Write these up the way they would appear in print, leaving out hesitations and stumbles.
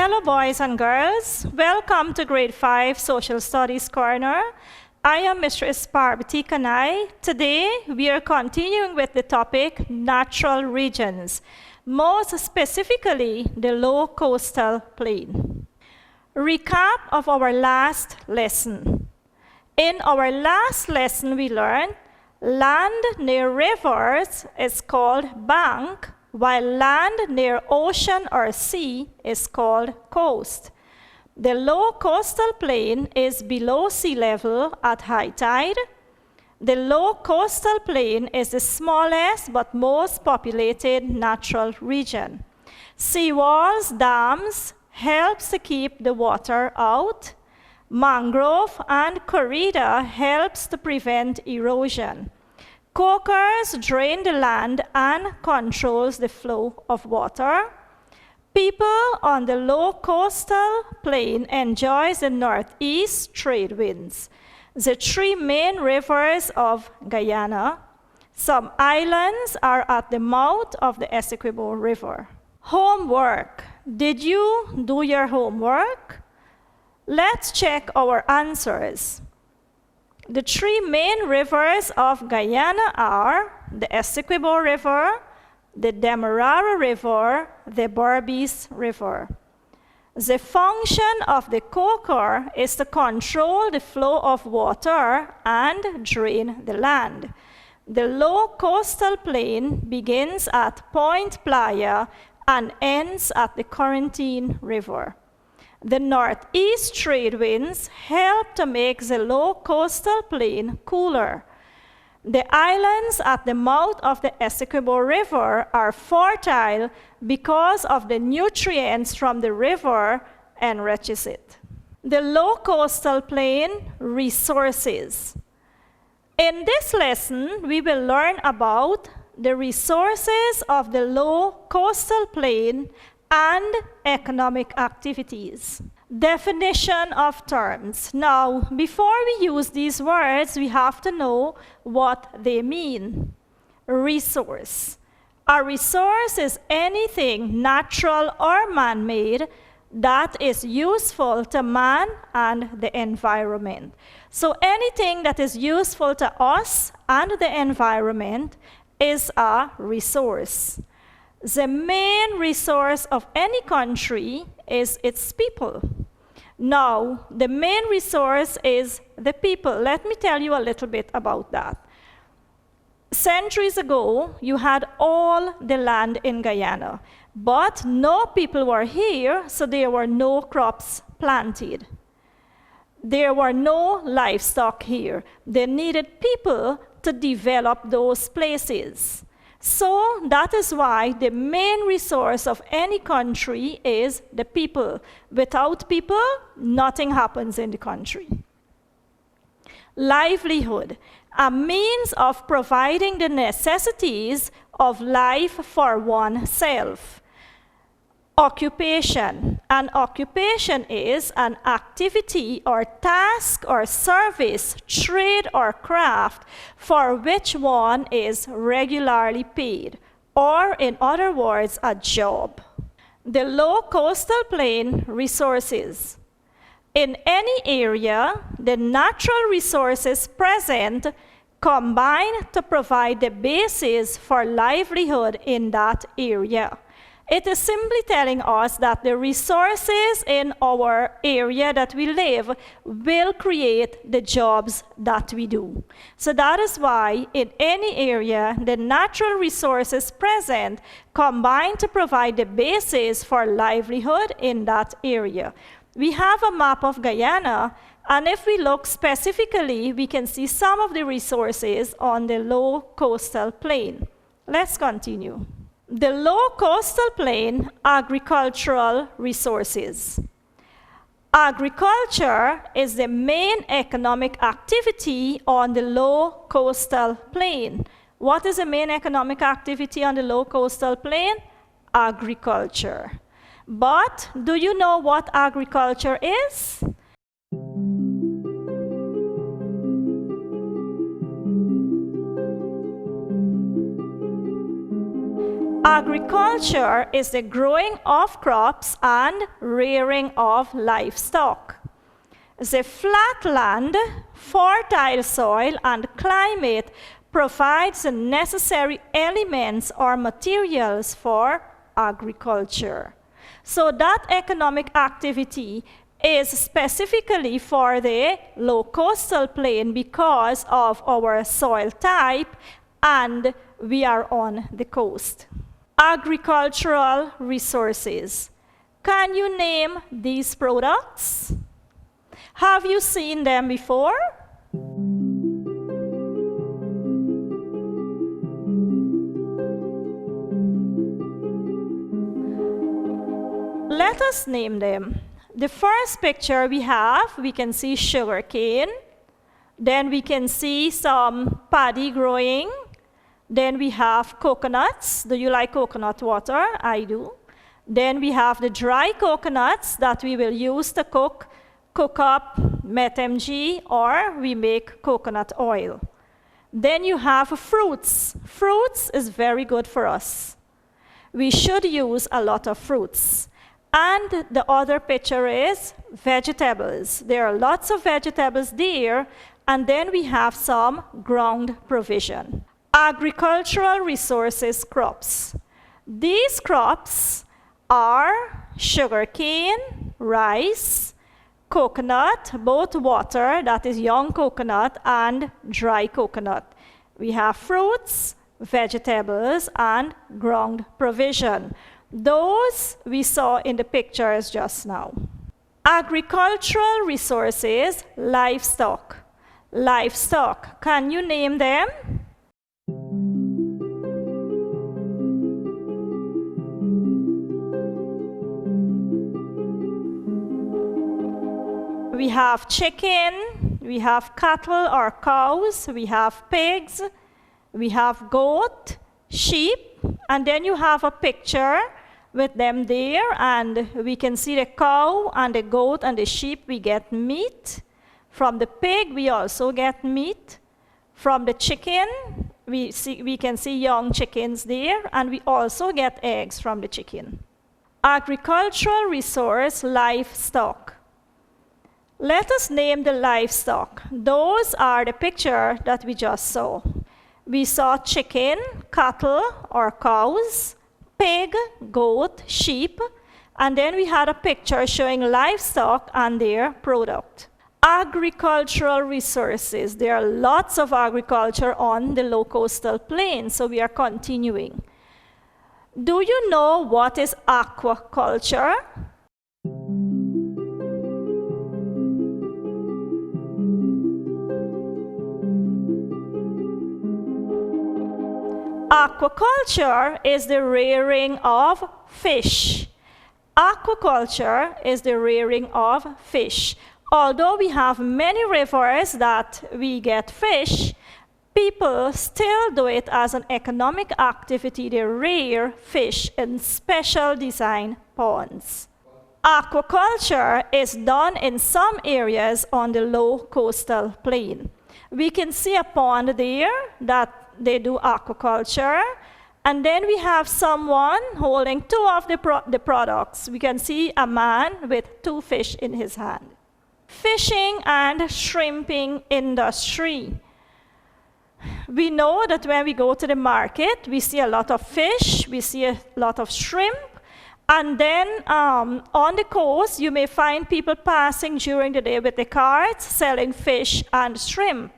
Hello boys and girls, welcome to Grade 5 Social Studies Corner. I am Mistress Parvati Kanai. Today we are continuing with the topic natural regions, most specifically the low coastal plain. Recap of our last lesson. In our last lesson we learned land near rivers is called bank, while land near ocean or sea is called coast. The low coastal plain is below sea level at high tide. The low coastal plain is the smallest but most populated natural region. Seawalls, dams helps to keep the water out. Mangrove and corridor helps to prevent erosion. Corkers drain the land and controls the flow of water. People on the low coastal plain enjoys the northeast trade winds. The three main rivers of Guyana. Some islands are at the mouth of the Essequibo River. Homework. Did you do your homework? Let's check our answers. The three main rivers of Guyana are the Essequibo River, the Demerara River, the Berbice River. The function of the corker is to control the flow of water and drain the land. The low coastal plain begins at Point Playa and ends at the Corentyne River. The northeast trade winds help to make the low coastal plain cooler. The islands at the mouth of the Essequibo River are fertile because of the nutrients from the river enriches it. The low coastal plain resources. In this lesson, we will learn about the resources of the low coastal plain and economic activities. Definition of terms. Now, before we use these words, we have to know what they mean. Resource. A resource is anything natural or man-made that is useful to man and the environment. So anything that is useful to us and the environment is a resource. The main resource of any country is its people. Now, the main resource is the people. Let me tell you a little bit about that. Centuries ago, you had all the land in Guyana, but no people were here, so there were no crops planted. There were no livestock here. They needed people to develop those places. So that is why the main resource of any country is the people. Without people, nothing happens in the country. Livelihood, a means of providing the necessities of life for oneself. Occupation. An occupation is an activity or task or service, trade or craft for which one is regularly paid, or in other words, a job. The low coastal plain resources. In any area, the natural resources present combine to provide the basis for livelihood in that area. It is simply telling us that the resources in our area that we live will create the jobs that we do. So that is why in any area, the natural resources present combine to provide the basis for livelihood in that area. We have a map of Guyana, and if we look specifically, we can see some of the resources on the low coastal plain. Let's continue. The low coastal plain, agricultural resources. Agriculture is the main economic activity on the low coastal plain. What is the main economic activity on the low coastal plain? Agriculture. But do you know what agriculture is? Agriculture is the growing of crops and rearing of livestock. The flat land, fertile soil, and climate provides the necessary elements or materials for agriculture. So that economic activity is specifically for the low coastal plain because of our soil type, and we are on the coast. Agricultural resources. Can you name these products? Have you seen them before? Let us name them. The first picture we can see sugar cane. Then we can see some paddy growing. Then we have coconuts. Do you like coconut water? I do. Then we have the dry coconuts that we will use to cook up MetMG, or we make coconut oil. Then you have fruits. Fruits is very good for us. We should use a lot of fruits. And the other picture is vegetables. There are lots of vegetables there, and then we have some ground provision. Agricultural resources crops. These crops are sugarcane, rice, coconut, both water, that is young coconut, and dry coconut. We have fruits, vegetables, and ground provision. Those we saw in the pictures just now. Agricultural resources, livestock. Livestock, can you name them? We have chicken, we have cattle or cows, we have pigs, we have goat, sheep, and then you have a picture with them there, and we can see the cow and the goat and the sheep. We get meat. From the pig, we also get meat. From the chicken, we can see young chickens there, and we also get eggs from the chicken. Agricultural resource, livestock. Let us name the livestock. Those are the picture that we just saw. We saw chicken, cattle or cows, pig, goat, sheep, and then we had a picture showing livestock and their product. Agricultural resources. There are lots of agriculture on the low coastal plain, so we are continuing. Do you know what is aquaculture? Aquaculture is the rearing of fish. Aquaculture is the rearing of fish. Although we have many rivers that we get fish, people still do it as an economic activity. They rear fish in special design ponds. Aquaculture is done in some areas on the low coastal plain. We can see a pond there that they do aquaculture, and then we have someone holding two of the products. We can see a man with two fish in his hand. Fishing and shrimping industry. We know that when we go to the market, we see a lot of fish, we see a lot of shrimp, and then on the coast, you may find people passing during the day with the carts selling fish and shrimp.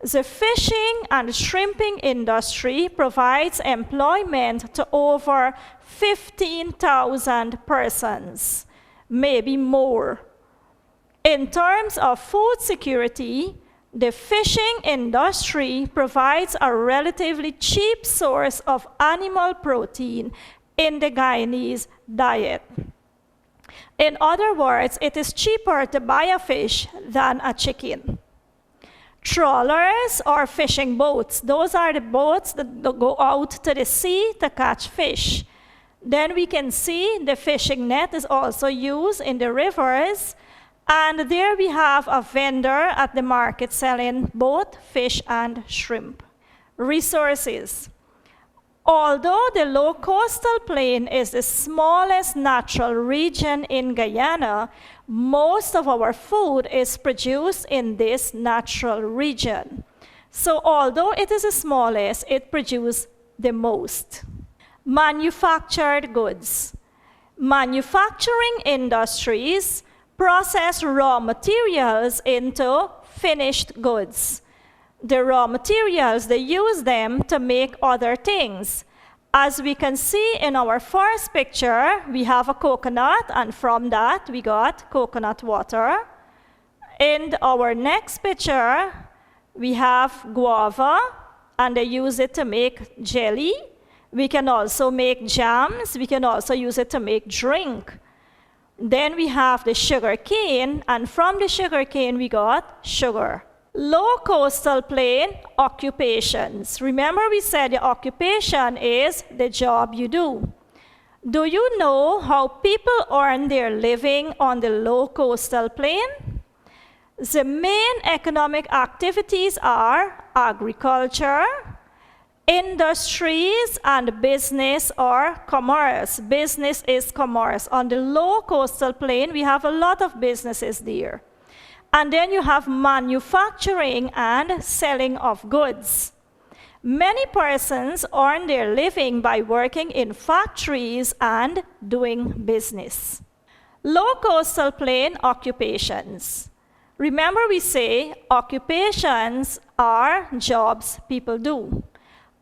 The fishing and shrimping industry provides employment to over 15,000 persons, maybe more. In terms of food security, the fishing industry provides a relatively cheap source of animal protein in the Guyanese diet. In other words, it is cheaper to buy a fish than a chicken. Trawlers or fishing boats, those are the boats that go out to the sea to catch fish. Then we can see the fishing net is also used in the rivers, and there we have a vendor at the market selling both fish and shrimp. Resources. Although the low coastal plain is the smallest natural region in Guyana, most of our food is produced in this natural region. So although it is the smallest, it produces the most. Manufactured goods. Manufacturing industries process raw materials into finished goods. The raw materials, they use them to make other things. As we can see in our first picture, we have a coconut, and from that we got coconut water. In our next picture, we have guava, and they use it to make jelly. We can also make jams. We can also use it to make drink. Then we have the sugar cane, and from the sugar cane we got sugar. Low coastal plain occupations. Remember we said the occupation is the job you do. Do you know how people earn their living on the low coastal plain? The main economic activities are agriculture, industries, and business or commerce. Business is commerce. On the low coastal plain, we have a lot of businesses there. And then you have manufacturing and selling of goods. Many persons earn their living by working in factories and doing business. Low coastal plain occupations. Remember we say occupations are jobs people do.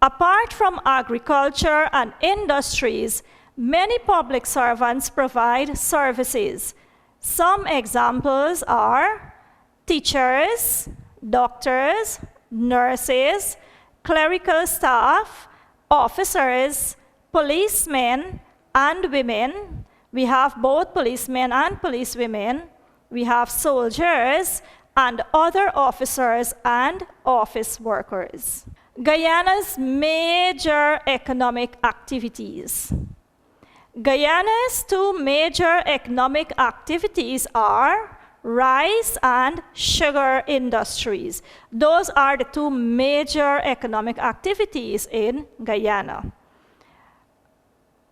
Apart from agriculture and industries, many public servants provide services. Some examples are teachers, doctors, nurses, clerical staff, officers, policemen, and women. We have both policemen and policewomen. We have soldiers and other officers and office workers. Guyana's major economic activities. Guyana's two major economic activities are rice and sugar industries. Those are the two major economic activities in Guyana.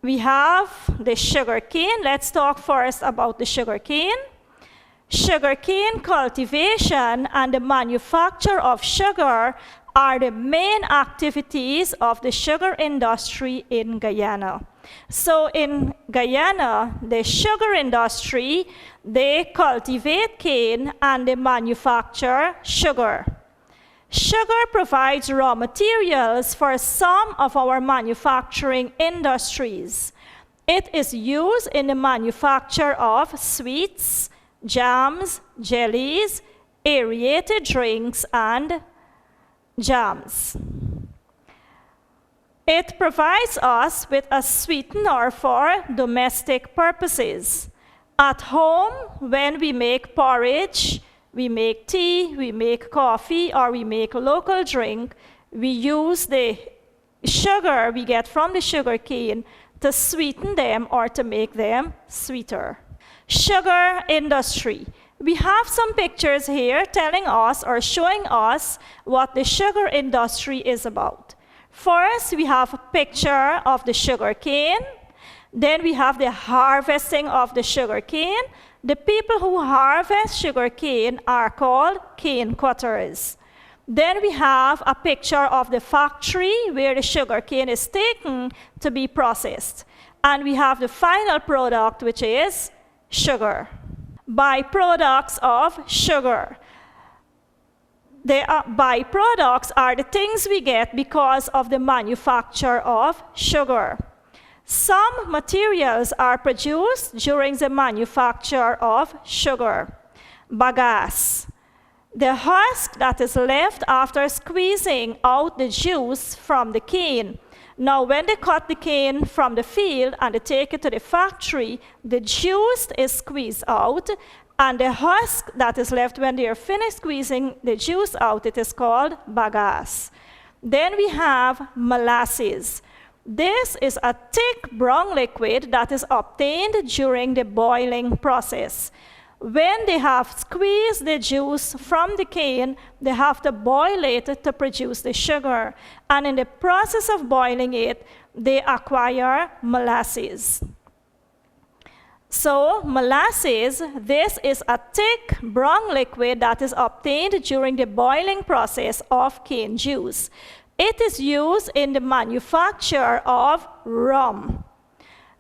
We have the sugar cane. Let's talk first about the sugar cane. Sugarcane cultivation and the manufacture of sugar are the main activities of the sugar industry in Guyana. So in Guyana, the sugar industry, they cultivate cane and they manufacture sugar. Sugar provides raw materials for some of our manufacturing industries. It is used in the manufacture of sweets, jams, jellies, aerated drinks, and jams. It provides us with a sweetener for domestic purposes. At home, when we make porridge, we make tea, we make coffee, or we make local drink, we use the sugar we get from the sugar cane to sweeten them or to make them sweeter. Sugar industry. We have some pictures here telling us or showing us what the sugar industry is about. First, we have a picture of the sugar cane. Then we have the harvesting of the sugar cane. The people who harvest sugar cane are called cane cutters. Then we have a picture of the factory where the sugar cane is taken to be processed. And we have the final product, which is sugar. Byproducts of sugar. The byproducts are the things we get because of the manufacture of sugar. Some materials are produced during the manufacture of sugar. Bagasse. The husk that is left after squeezing out the juice from the cane. Now, when they cut the cane from the field and they take it to the factory, the juice is squeezed out, and the husk that is left when they are finished squeezing the juice out, it is called bagasse. Then we have molasses. This is a thick brown liquid that is obtained during the boiling process. When they have squeezed the juice from the cane, they have to boil it to produce the sugar. And in the process of boiling it, they acquire molasses. So molasses, this is a thick brown liquid that is obtained during the boiling process of cane juice. It is used in the manufacture of rum.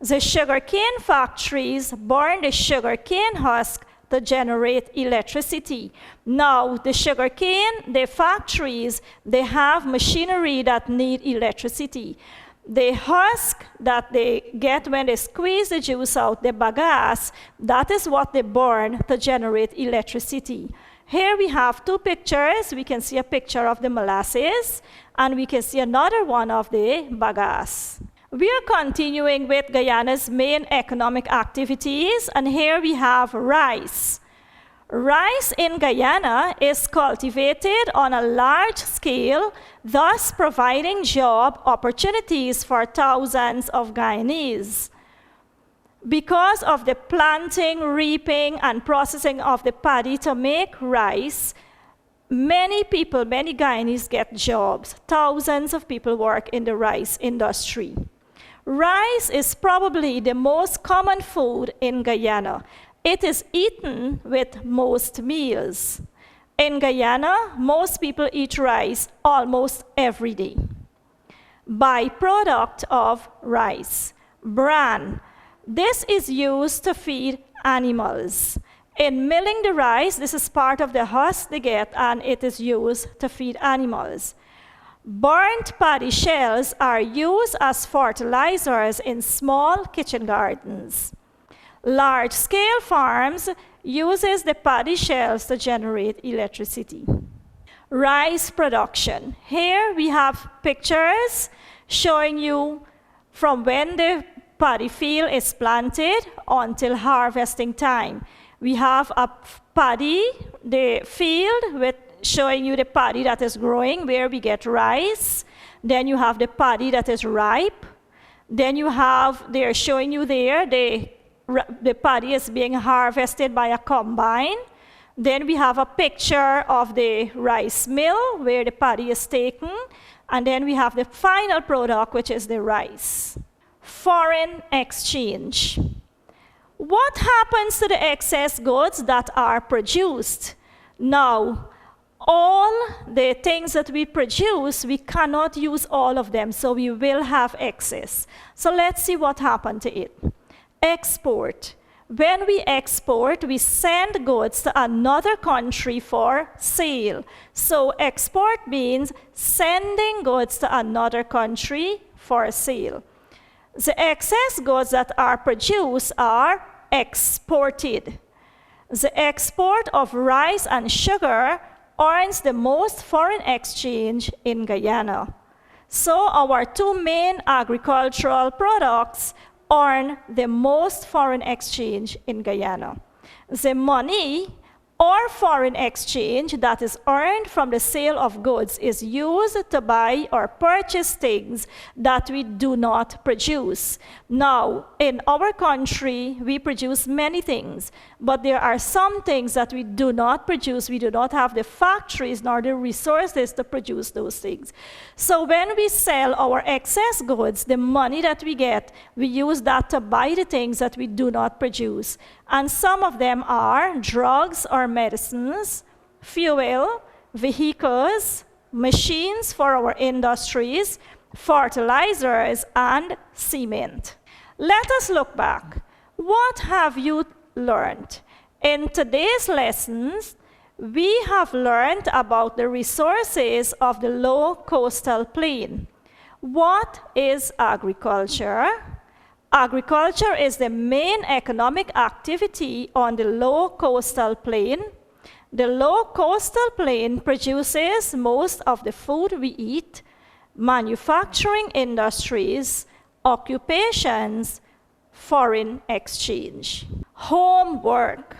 The sugarcane factories burn the sugarcane husk to generate electricity. Now, the sugarcane, the factories, they have machinery that need electricity. The husk that they get when they squeeze the juice out, the bagasse, that is what they burn to generate electricity. Here we have two pictures. We can see a picture of the molasses, and we can see another one of the bagasse. We are continuing with Guyana's main economic activities, and here we have rice. Rice in Guyana is cultivated on a large scale, thus providing job opportunities for thousands of Guyanese. Because of the planting, reaping, and processing of the paddy to make rice, many Guyanese get jobs. Thousands of people work in the rice industry. Rice is probably the most common food in Guyana. It is eaten with most meals. In Guyana, most people eat rice almost every day. Byproduct of rice, bran. This is used to feed animals. In milling the rice, this is part of the husk they get, and it is used to feed animals. Burnt paddy shells are used as fertilizers in small kitchen gardens. Large-scale farms uses the paddy shells to generate electricity. Rice production. Here we have pictures showing you from when the paddy field is planted until harvesting time. We have a paddy, the field with showing you the paddy that is growing where we get rice. Then you have the paddy that is ripe. Then you have, they're showing you there, the paddy is being harvested by a combine. Then we have a picture of the rice mill where the paddy is taken. And then we have the final product, which is the rice. Foreign exchange. What happens to the excess goods that are produced? Now, all the things that we produce, we cannot use all of them, so we will have excess. So let's see what happened to it. Export. When we export, we send goods to another country for sale. So export means sending goods to another country for sale. The excess goods that are produced are exported. The export of rice and sugar earns the most foreign exchange in Guyana. So our two main agricultural products earn the most foreign exchange in Guyana. The money or foreign exchange that is earned from the sale of goods is used to buy or purchase things that we do not produce. Now, in our country, we produce many things, but there are some things that we do not produce. We do not have the factories nor the resources to produce those things. So when we sell our excess goods, the money that we get, we use that to buy the things that we do not produce. And some of them are drugs or medicines, fuel, vehicles, machines for our industries, fertilizers, and cement. Let us look back. What have you learned? In today's lessons, we have learned about the resources of the low coastal plain. What is agriculture? Agriculture is the main economic activity on the low coastal plain. The low coastal plain produces most of the food we eat, manufacturing industries, occupations, foreign exchange. Homework.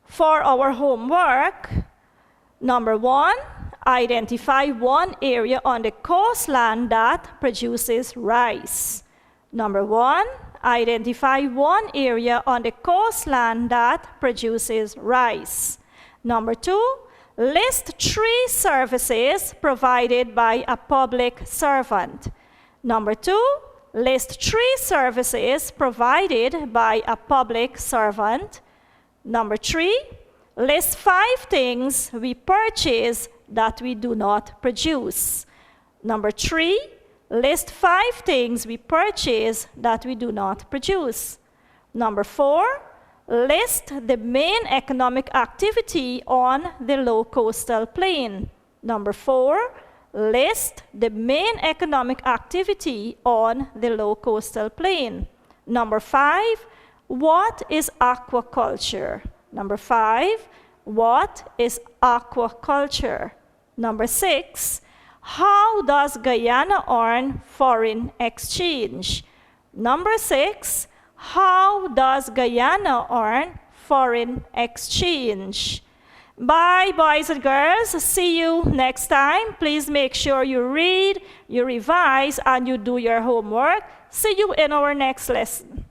For our homework, number 1, identify one area on the coastline that produces rice. Number 1, identify one area on the coastline that produces rice. Number 2, list 3 services provided by a public servant. Number 2, list 3 services provided by a public servant. Number 3, list 5 things we purchase that we do not produce. Number 3, list 5 things we purchase that we do not produce. Number 4, list the main economic activity on the low coastal plain. Number 4, list the main economic activity on the low coastal plain. Number 5, what is aquaculture? Number 5, what is aquaculture? Number 6, how does Guyana earn foreign exchange? Number 6, how does Guyana earn foreign exchange? Bye, boys and girls. See you next time. Please make sure you read, you revise, and you do your homework. See you in our next lesson.